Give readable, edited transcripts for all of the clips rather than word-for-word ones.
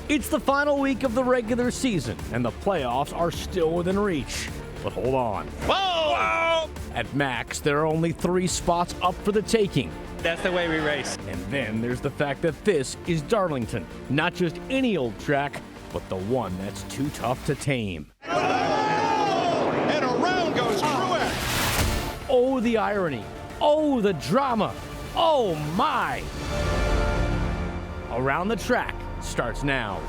It's the final week of the regular season, and the playoffs are still within reach. But hold on. Whoa! At max, there are only 3 spots up for the taking. That's the way we race. And then there's the fact that this is Darlington. Not just any old track, but the one that's too tough to tame. And around goes Truex. Oh, the irony. Oh, the drama. Oh, my. Around the Track starts now.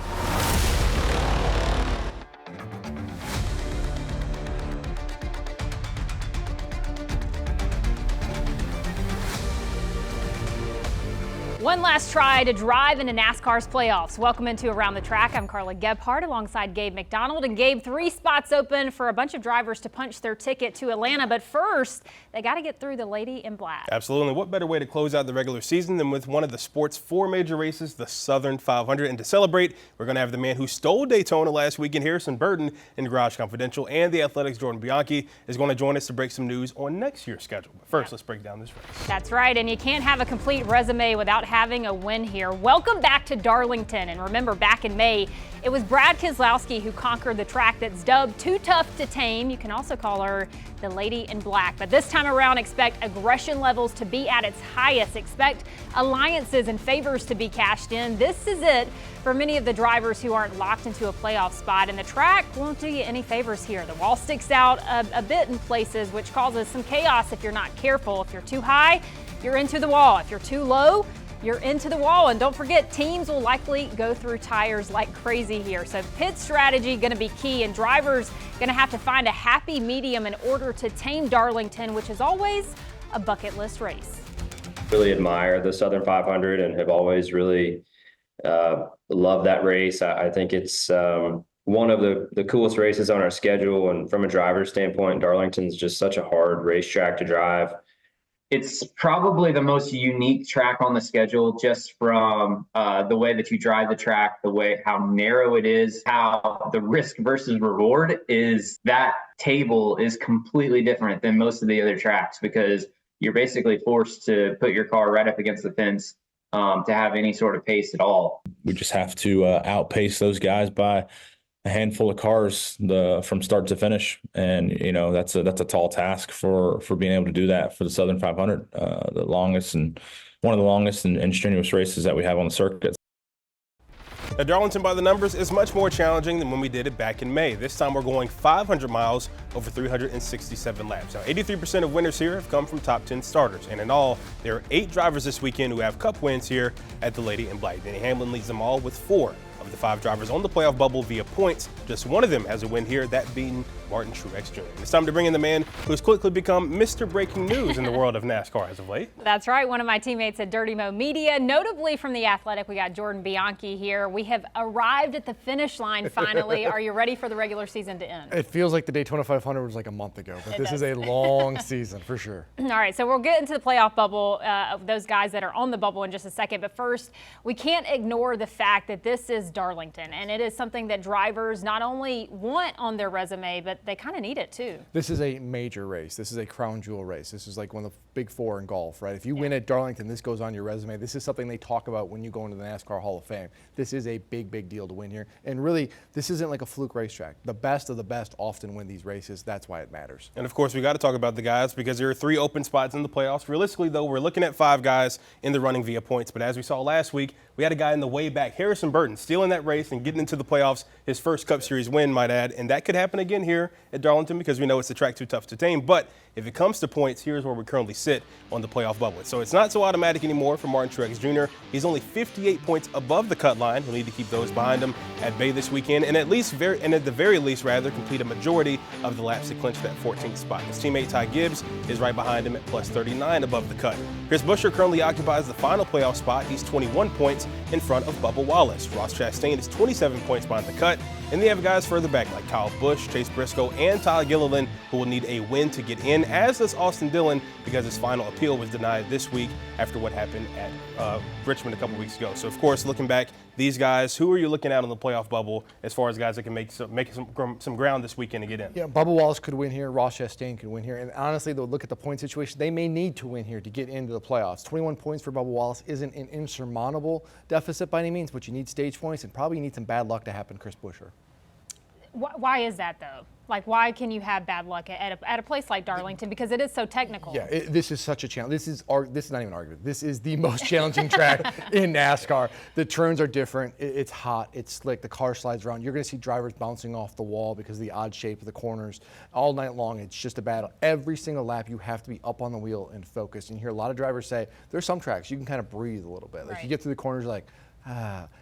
One last try to drive into NASCAR's playoffs. Welcome into Around the Track. I'm Carla Gebhardt alongside Gabe McDonald. And Gabe, 3 spots open for a bunch of drivers to punch their ticket to Atlanta. But first, they got to get through the Lady in Black. Absolutely. What better way to close out the regular season than with one of the sport's 4 major races, the Southern 500. And to celebrate, we're going to have the man who stole Daytona last weekend, Harrison Burton, in Garage Confidential. And the Athletics' Jordan Bianchi is going to join us to break some news on next year's schedule. But first, let's break down this race. That's right. And you can't have a complete resume without having a win here. Welcome back to Darlington. And remember, back in May, it was Brad Keselowski who conquered the track that's dubbed Too Tough to Tame. You can also call her the Lady in Black. But this time around, expect aggression levels to be at its highest. Expect alliances and favors to be cashed in. This is it for many of the drivers who aren't locked into a playoff spot. And the track won't do you any favors here. The wall sticks out a bit in places, which causes some chaos if you're not careful. If you're too high, you're into the wall. If you're too low, you're into the wall. And don't forget, teams will likely go through tires like crazy here. So pit strategy going to be key, and drivers going to have to find a happy medium in order to tame Darlington, which is always a bucket list race. Really admire the Southern 500 and have always really loved that race. I think it's one of the coolest races on our schedule. And from a driver's standpoint, Darlington's just such a hard racetrack to drive. It's probably the most unique track on the schedule, just from the way that you drive the track, the way how narrow it is, how the risk versus reward is. That table is completely different than most of the other tracks because you're basically forced to put your car right up against the fence to have any sort of pace at all. We just have to outpace those guys by a handful of cars from start to finish, and that's a tall task for being able to do that for the Southern 500, the longest and one of the longest and strenuous races that we have on the circuit. Now, Darlington by the numbers is much more challenging than when we did it back in May. This time we're going 500 miles over 367 laps. Now, 83% of winners here have come from top 10 starters, and in all, there are 8 drivers this weekend who have Cup wins here at the Lady in Black. Denny Hamlin leads them all with 4 of the 5 drivers on the playoff bubble via points. Just one of them has a win here, that being Martin Truex Jr. And it's time to bring in the man who's quickly become Mr. Breaking News in the world of NASCAR as of late. That's right, one of my teammates at Dirty Mo Media. Notably from The Athletic, we got Jordan Bianchi here. We have arrived at the finish line finally. Are you ready for the regular season to end? It feels like the Daytona 500 was like a month ago, but this is a long season for sure. All right, so we'll get into the playoff bubble of those guys that are on the bubble in just a second. But first, we can't ignore the fact that this is Darlington, and it is something that drivers not only want on their resume, but they kind of need it too. This is a major race. This is a crown jewel race. This is like one of the big 4 in golf, right? If you win at Darlington, this goes on your resume. This is something they talk about when you go into the NASCAR Hall of Fame. This is a big, big deal to win here. And really, this isn't like a fluke racetrack. The best of the best often win these races. That's why it matters. And of course, we got to talk about the guys because there are 3 open spots in the playoffs. Realistically, though, we're looking at 5 guys in the running via points. But as we saw last week, we had a guy in the way back, Harrison Burton, stealing that race and getting into the playoffs, his first Cup Series win, might add. And that could happen again here at Darlington because we know it's a track too tough to tame. But if it comes to points, here's where we currently sit on the playoff bubble. So it's not so automatic anymore for Martin Truex Jr. He's only 58 points above the cut line. He'll need to keep those behind him at Bay this weekend, and at the very least, complete a majority of the laps to clinch that 14th spot. His teammate Ty Gibbs is right behind him at plus 39 above the cut. Chris Buescher currently occupies the final playoff spot. He's 21 points in front of Bubba Wallace. Ross Chastain is 27 points behind the cut. And they have guys further back like Kyle Busch, Chase Briscoe, and Ty Gilliland, who will need a win to get in, as does Austin Dillon, because his final appeal was denied this week after what happened at Richmond a couple weeks ago. So, of course, looking back, these guys, who are you looking at on the playoff bubble as far as guys that can make some ground this weekend to get in? Yeah, Bubba Wallace could win here. Ross Chastain could win here. And honestly, they'll look at the point situation. They may need to win here to get into the playoffs. 21 points for Bubba Wallace isn't an insurmountable deficit by any means, but you need stage points and probably need some bad luck to happen, Chris Buescher. Why is that, though? Like, why can you have bad luck at a place like Darlington? Because it is so technical. Yeah, this is such a challenge. This is not even an argument. This is the most challenging track in NASCAR. The turns are different. It's hot. It's slick. The car slides around. You're going to see drivers bouncing off the wall because of the odd shape of the corners. All night long, it's just a battle. Every single lap, you have to be up on the wheel and focused. And you hear a lot of drivers say, there's some tracks you can kind of breathe a little bit. Like you get through the corners, you're like,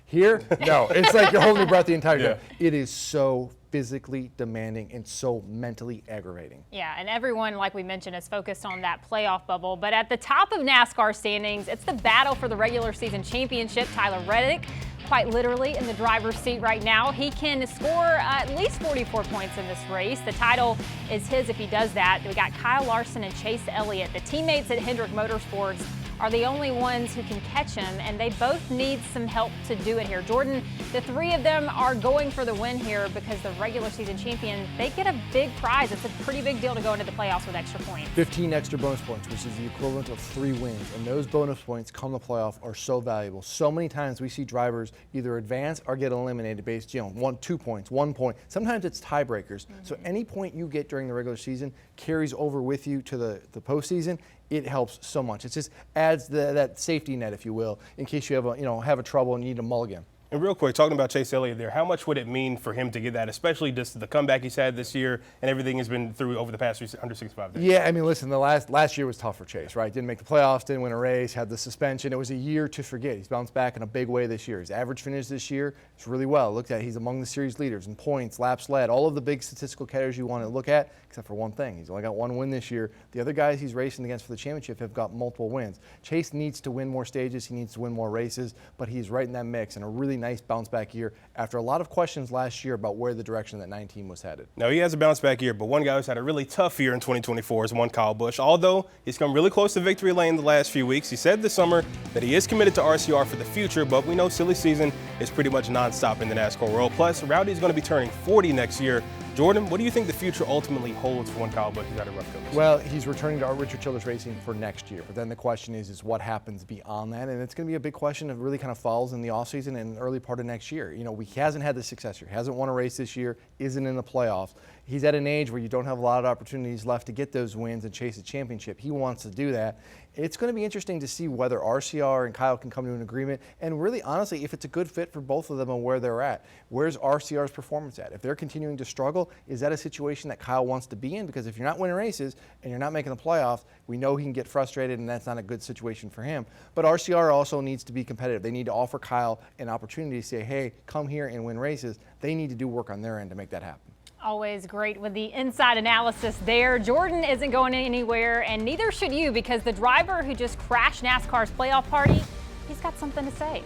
here? No, it's like you're holding your breath the entire time. It is so physically demanding and so mentally aggravating. Yeah, and everyone, like we mentioned, is focused on that playoff bubble. But at the top of NASCAR standings, it's the battle for the regular season championship. Tyler Reddick, quite literally, in the driver's seat right now. He can score at least 44 points in this race. The title is his if he does that. We got Kyle Larson and Chase Elliott. The teammates at Hendrick Motorsports are the only ones who can catch him, and they both need some help to do it here. Jordan, the three of them are going for the win here because the regular season champion, they get a big prize. It's a pretty big deal to go into the playoffs with extra points. 15 extra bonus points, which is the equivalent of 3 wins, and those bonus points come the playoff are so valuable. So many times we see drivers either advance or get eliminated based, 2 points, 1 point. Sometimes it's tiebreakers. So any point you get during the regular season carries over with you to the postseason. It helps so much. It just adds that safety net, if you will, in case you have a trouble and you need a mulligan. And real quick, talking about Chase Elliott there, how much would it mean for him to get that, especially just the comeback he's had this year and everything he's been through over the past 165 days? Yeah, I mean, listen, the last year was tough for Chase, right? Didn't make the playoffs, didn't win a race, had the suspension. It was a year to forget. He's bounced back in a big way this year. His average finish this year is really well. Looked at, he's among the series leaders in points, laps led, all of the big statistical categories you want to look at, except for one thing. He's only got 1 win this year. The other guys he's racing against for the championship have got multiple wins. Chase needs to win more stages. He needs to win more races, but he's right in that mix and a really nice bounce back year after a lot of questions last year about where the direction that 19 was headed. No, he has a bounce back year, but one guy who's had a really tough year in 2024 is one Kyle Busch. Although he's come really close to victory lane the last few weeks, he said this summer that he is committed to RCR for the future, but we know silly season is pretty much nonstop in the NASCAR world. Plus, Rowdy's going to be turning 40 next year. Jordan, what do you think the future ultimately holds for one Kyle Busch who's out of rough coast? Well, he's returning to Richard Childress Racing for next year. But then the question is what happens beyond that? And it's going to be a big question that really kind of falls in the offseason and early part of next year. He hasn't had the success here. He hasn't won a race this year, isn't in the playoffs. He's at an age where you don't have a lot of opportunities left to get those wins and chase a championship. He wants to do that. It's going to be interesting to see whether RCR and Kyle can come to an agreement, and really, honestly, if it's a good fit for both of them and where they're at. Where's RCR's performance at? If they're continuing to struggle, is that a situation that Kyle wants to be in? Because if you're not winning races and you're not making the playoffs, we know he can get frustrated, and that's not a good situation for him. But RCR also needs to be competitive. They need to offer Kyle an opportunity to say, hey, come here and win races. They need to do work on their end to make that happen. Always great with the inside analysis there. Jordan isn't going anywhere, and neither should you, because the driver who just crashed NASCAR's playoff party, he's got something to say.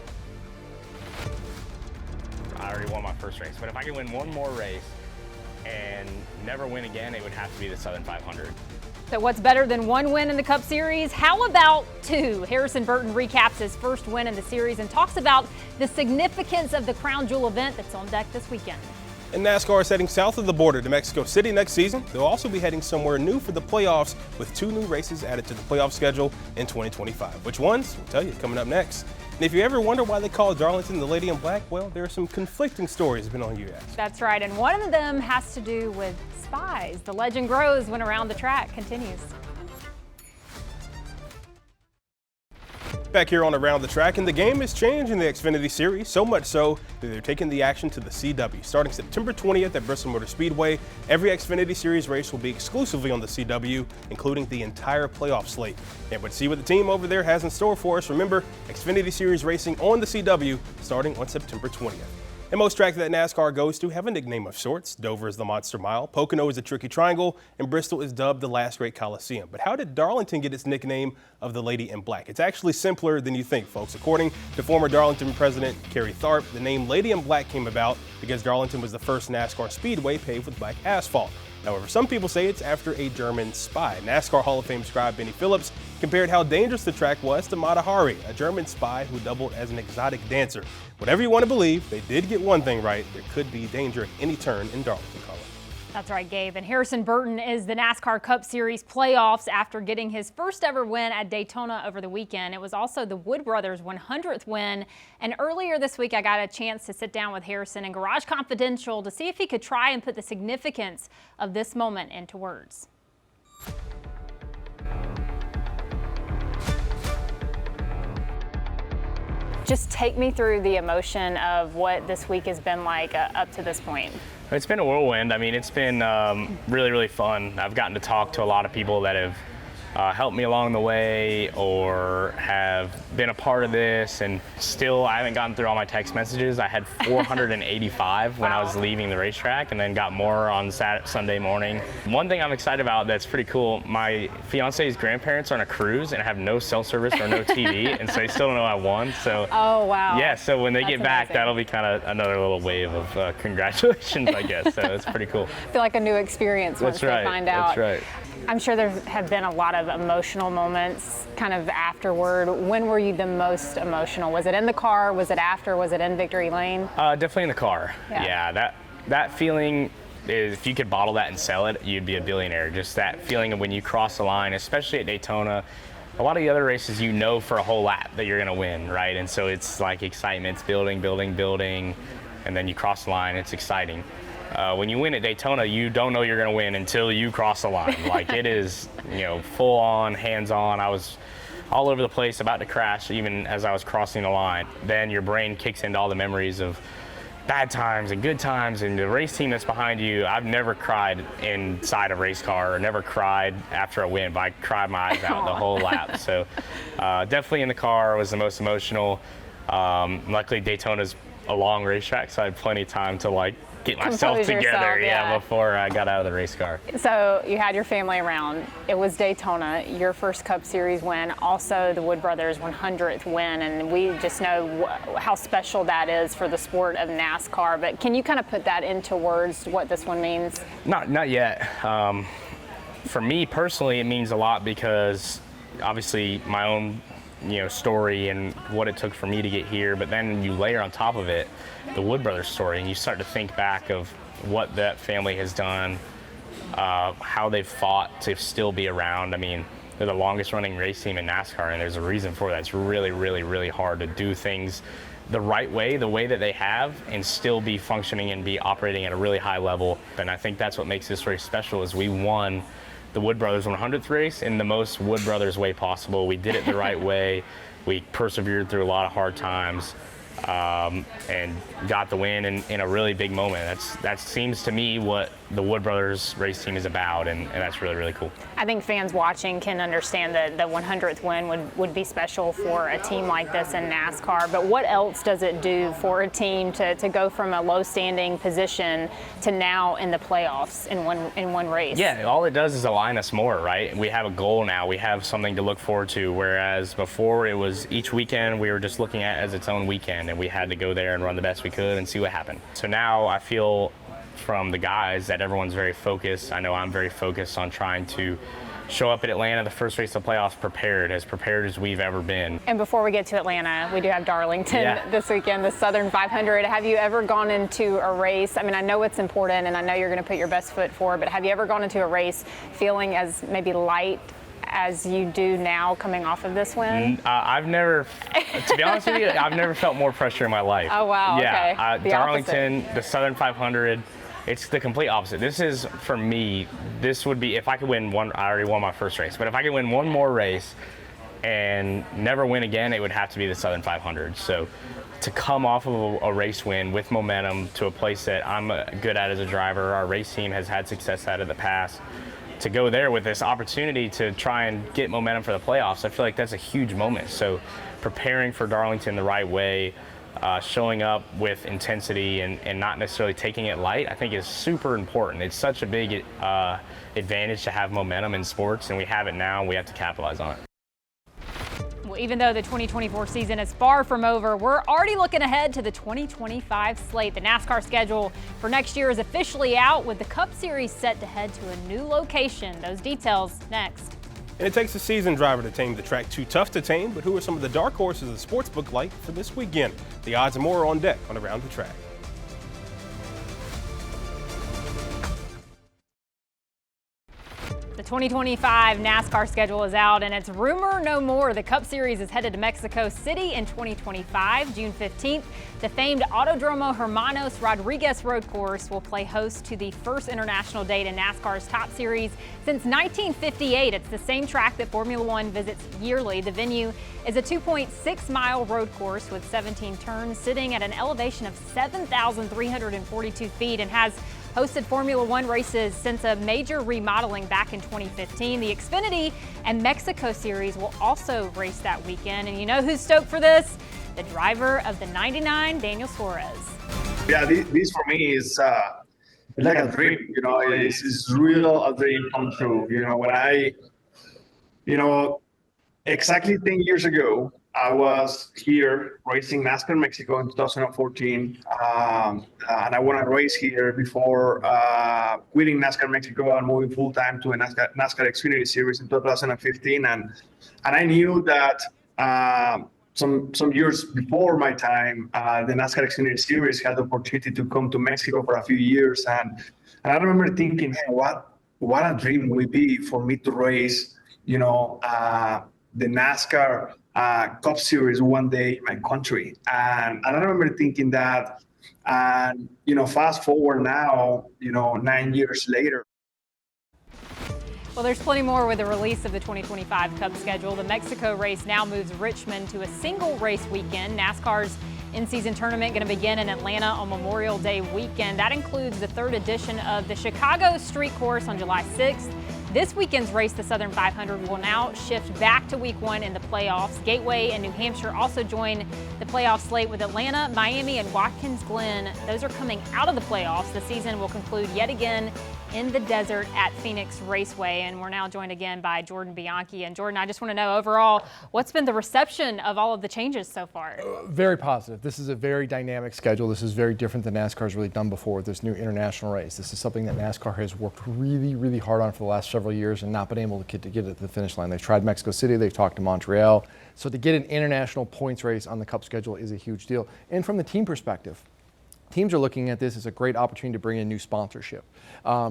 I already won my first race, but if I can win one more race and never win again, it would have to be the Southern 500. So what's better than 1 win in the Cup Series? How about 2? Harrison Burton recaps his first win in the series and talks about the significance of the Crown Jewel event that's on deck this weekend. And NASCAR is heading south of the border to Mexico City next season. They'll also be heading somewhere new for the playoffs with 2 new races added to the playoff schedule in 2025. Which ones? We'll tell you coming up next. And if you ever wonder why they call Darlington the Lady in Black, well, there are some conflicting stories been on you ask. That's right, and one of them has to do with spies. The legend grows when Around the Track continues. Back here on Around the Track, and the game has changed in the Xfinity Series, so much so that they're taking the action to the CW. Starting September 20th at Bristol Motor Speedway, every Xfinity Series race will be exclusively on the CW, including the entire playoff slate. And we'll see what the team over there has in store for us. Remember, Xfinity Series racing on the CW starting on September 20th. And most tracks that NASCAR goes to have a nickname of sorts. Dover is the Monster Mile, Pocono is the Tricky Triangle, and Bristol is dubbed the Last Great Coliseum. But how did Darlington get its nickname of the Lady in Black? It's actually simpler than you think, folks. According to former Darlington president Kerry Tharp, the name Lady in Black came about because Darlington was the first NASCAR speedway paved with black asphalt. However, some people say it's after a German spy. NASCAR Hall of Fame scribe Benny Phillips compared how dangerous the track was to Mata Hari, a German spy who doubled as an exotic dancer. Whatever you want to believe, they did get one thing right. There could be danger at any turn in Darlington, Colorado. That's right, Gabe. And Harrison Burton is the NASCAR Cup Series playoffs after getting his first ever win at Daytona over the weekend. It was also the Wood Brothers' 100th win. And earlier this week, I got a chance to sit down with Harrison in Garage Confidential to see if he could try and put the significance of this moment into words. Just take me through the emotion of what this week has been like up to this point. It's been a whirlwind. I mean, it's been really, really fun. I've gotten to talk to a lot of people that have helped me along the way or have been a part of this, and still I haven't gotten through all my text messages. I had 485 when I was leaving the racetrack, and then got more on Sunday morning. One thing I'm excited about that's pretty cool, my fiance's grandparents are on a cruise and have no cell service or no TV, and so they still don't know I won. So oh wow. Yeah, so when they That's get back, amazing. that'll be kind of another little wave of congratulations, I guess. So it's pretty cool. I feel like a new experience once That's right. they find out. That's right. I'm sure there have been a lot of emotional moments kind of afterward. When were you the most emotional? Was it in the car? Was it after? Was it in Victory Lane? Definitely in the car. Yeah. Yeah, that feeling is, if you could bottle that and sell it, you'd be a billionaire. Just that feeling of when you cross the line, especially at Daytona. A lot of the other races, you know for a whole lap that you're going to win, right? And so it's like excitement's building, and then you cross the line. It's exciting. When you win at Daytona, you don't know you're going to win until you cross the line. Like it is, full on, hands on. I was all over the place, about to crash even as I was crossing the line. Then your brain kicks into all the memories of bad times and good times and the race team that's behind you. I've never cried inside a race car or never cried after a win, but I cried my eyes out the whole lap. So definitely in the car was the most emotional. Luckily Daytona's a long racetrack, so I had plenty of time to get myself Compose together yourself, before I got out of the race car. So you had your family around. It was Daytona, your first Cup Series win, also the Wood Brothers' 100th win, and we just know how special that is for the sport of NASCAR. But can you kind of put that into words, what this one means? Not yet. For me personally, it means a lot because obviously my own story and what it took for me to get here, but then you layer on top of it the Wood Brothers story, and you start to think back of what that family has done, how they've fought to still be around. I mean, they're the longest running race team in NASCAR, and there's a reason for that. It's really, really, really hard to do things the right way, the way that they have, and still be functioning and be operating at a really high level. And I think that's what makes this race special, is we won the Wood Brothers 100th race in the most Wood Brothers way possible. We did it the right way. We persevered through a lot of hard times, and got the win in a really big moment. That seems to me what the Wood Brothers race team is about, and that's really, really cool. I think fans watching can understand that the 100th win would be special for a team like this in NASCAR, but what else does it do for a team to go from a low standing position to now in the playoffs in one race? Yeah, all it does is align us more, right? We have a goal now. We have something to look forward to, whereas before it was each weekend we were just looking at as its own weekend, and we had to go there and run the best we could and see what happened. So now I feel from the guys that everyone's very focused. I know I'm very focused on trying to show up at Atlanta, the first race of the playoffs, prepared as we've ever been. And before we get to Atlanta, we do have Darlington this weekend, the Southern 500. Have you ever gone into a race? I mean, I know it's important and I know you're going to put your best foot forward, but have you ever gone into a race feeling as maybe light as you do now coming off of this win? I've never, to be honest with you, I've never felt more pressure in my life. Oh, wow. Yeah, Okay. Darlington, the Southern 500, it's the complete opposite. This is, for me, this would be, if I could win one, I already won my first race, but if I could win one more race and never win again, it would have to be the Southern 500. So to come off of a race win with momentum to a place that I'm good at as a driver, our race team has had success at in the past, to go there with this opportunity to try and get momentum for the playoffs, I feel like that's a huge moment. So preparing for Darlington the right way, showing up with intensity and not necessarily taking it light, I think is super important. It's such a big advantage to have momentum in sports, and we have it now, and we have to capitalize on it. Well, even though the 2024 season is far from over, we're already looking ahead to the 2025 slate. The NASCAR schedule for next year is officially out, with the Cup Series set to head to a new location. Those details next. And it takes a seasoned driver to tame the track too tough to tame, but who are some of the dark horses the sportsbook like for this weekend? The odds and more are on deck on Around the Track. The 2025 NASCAR schedule is out, and it's rumor no more. The Cup Series is headed to Mexico City in 2025, June 15th. The famed Autodromo Hermanos Rodriguez road course will play host to the first international date in NASCAR's Top Series since 1958. It's the same track that Formula One visits yearly. The venue is a 2.6-mile road course with 17 turns, sitting at an elevation of 7,342 feet, and has hosted Formula One races since a major remodeling back in 2015. The Xfinity and Mexico Series will also race that weekend. And you know who's stoked for this? The driver of the 99, Daniel Suarez. Yeah, this for me is like a dream. You know, it's real a dream come true. You know, when exactly 10 years ago, I was here racing NASCAR Mexico in 2014, and I won a race here before quitting NASCAR Mexico and moving full time to a NASCAR Xfinity Series in 2015. And I knew that some years before my time, the NASCAR Xfinity Series had the opportunity to come to Mexico for a few years, and I remember thinking, hey, what a dream would it be for me to race, the NASCAR Cup Series one day in my country. And I remember thinking that, and fast forward now, 9 years later. Well, there's plenty more with the release of the 2025 Cup schedule. The Mexico race now moves Richmond to a single race weekend. NASCAR's in-season tournament going to begin in Atlanta on Memorial Day weekend. That includes the third edition of the Chicago Street Course on July 6th. This weekend's race, the Southern 500, will now shift back to week one in the playoffs. Gateway and New Hampshire also join the playoff slate, with Atlanta, Miami, and Watkins Glen. Those are coming out of the playoffs. The season will conclude yet again in the desert at Phoenix Raceway. And we're now joined again by Jordan Bianchi. And Jordan, I just want to know overall, what's been the reception of all of the changes so far? Very positive. This is a very dynamic schedule. This is very different than NASCAR's really done before with this new international race. This is something that NASCAR has worked really, really hard on for the last several years and not been able to get it to the finish line. They've tried Mexico City, they've talked to Montreal. So to get an international points race on the Cup schedule is a huge deal. And from the team perspective, teams are looking at this as a great opportunity to bring in new sponsorship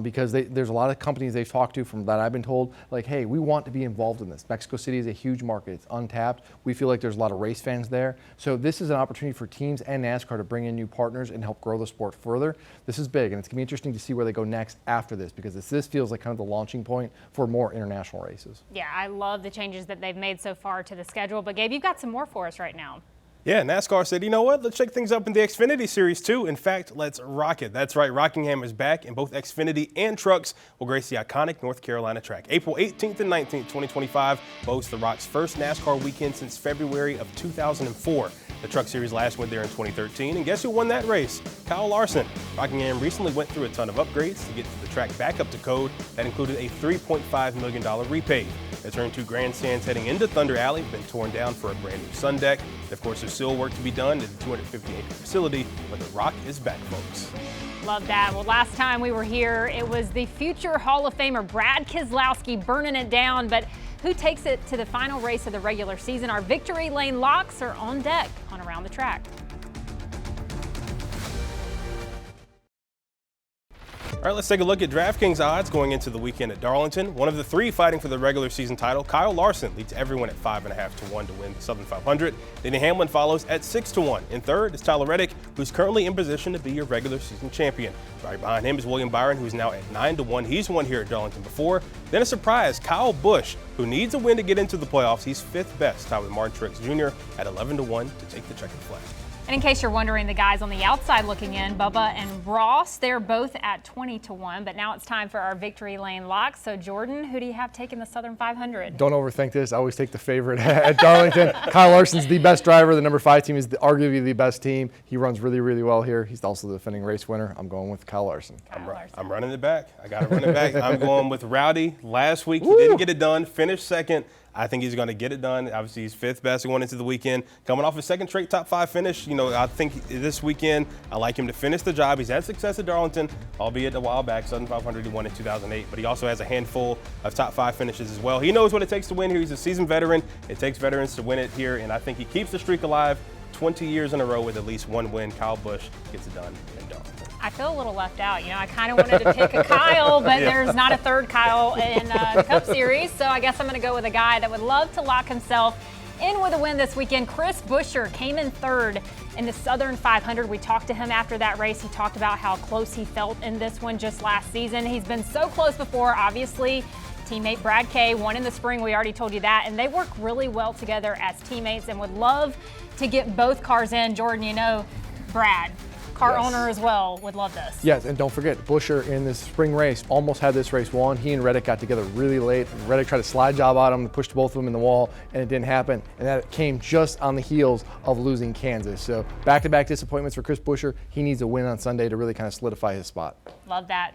because there's a lot of companies they've talked to, from that I've been told, like, hey, we want to be involved in this. Mexico City is a huge market. It's untapped. We feel like there's a lot of race fans there. So this is an opportunity for teams and NASCAR to bring in new partners and help grow the sport further. This is big, and it's going to be interesting to see where they go next after this, because this feels like kind of the launching point for more international races. Yeah, I love the changes that they've made so far to the schedule. But Gabe, you've got some more for us right now. Yeah, NASCAR said, you know what, let's shake things up in the Xfinity Series too. In fact, let's rock it. That's right, Rockingham is back, and both Xfinity and trucks will grace the iconic North Carolina track. April 18th and 19th, 2025, boasts the Rock's first NASCAR weekend since February of 2004. The Truck Series last went there in 2013, and guess who won that race? Kyle Larson. Rockingham recently went through a ton of upgrades to get the track back up to code. That included a $3.5 million repave. The Turn 2 grandstands heading into Thunder Alley have been torn down for a brand new sun deck. Of course, there's still work to be done at the 250-acre facility, but the Rock is back, folks. Love that. Well, last time we were here, it was the future Hall of Famer Brad Keselowski burning it down, but who takes it to the final race of the regular season? Our victory lane locks are on deck on Around the Track. All right, let's take a look at DraftKings odds going into the weekend at Darlington. One of the three fighting for the regular season title, Kyle Larson, leads everyone at 5.5 to 1 to win the Southern 500. Denny Hamlin follows at 6 to 1. In third is Tyler Reddick, who's currently in position to be your regular season champion. Right behind him is William Byron, who's now at 9 to 1. He's won here at Darlington before. Then a surprise, Kyle Busch, who needs a win to get into the playoffs. He's fifth best, tied with Martin Truex Jr. at 11 to 1 to take the checkered flag. And in case you're wondering, the guys on the outside looking in, Bubba and Ross, they're both at 20-1. But now it's time for our victory lane lock. So, Jordan, who do you have taking the Southern 500? Don't overthink this. I always take the favorite at Darlington. Kyle Larson's the best driver. The number 5 team is arguably the best team. He runs really, really well here. He's also the defending race winner. I'm going with Kyle Larson. I'm running it back. I got to run it back. I'm going with Rowdy. Last week, he didn't get it done. Finished second. I think he's going to get it done. Obviously, he's 5th best going into the weekend. Coming off his second straight top 5 finish, I think this weekend, I like him to finish the job. He's had success at Darlington, albeit a while back. Southern 500, he won in 2008. But he also has a handful of top 5 finishes as well. He knows what it takes to win here. He's a seasoned veteran. It takes veterans to win it here, and I think he keeps the streak alive 20 years in a row with at least one win. Kyle Busch gets it done in Darlington. I feel a little left out. I kind of wanted to pick a Kyle, but there's not a third Kyle in the Cup Series. So I guess I'm going to go with a guy that would love to lock himself in with a win this weekend. Chris Buescher came in 3rd in the Southern 500. We talked to him after that race. He talked about how close he felt in this one just last season. He's been so close before, obviously. Teammate Brad Kay won in the spring. We already told you that. And they work really well together as teammates and would love to get both cars in. Jordan, Brad, car owner as well, would love this. Yes, and don't forget, Buescher in this spring race almost had this race won. He and Reddick got together really late. Reddick tried to slide job on him, pushed both of them in the wall, and it didn't happen. And that came just on the heels of losing Kansas. So back-to-back disappointments for Chris Buescher. He needs a win on Sunday to really kind of solidify his spot. Love that.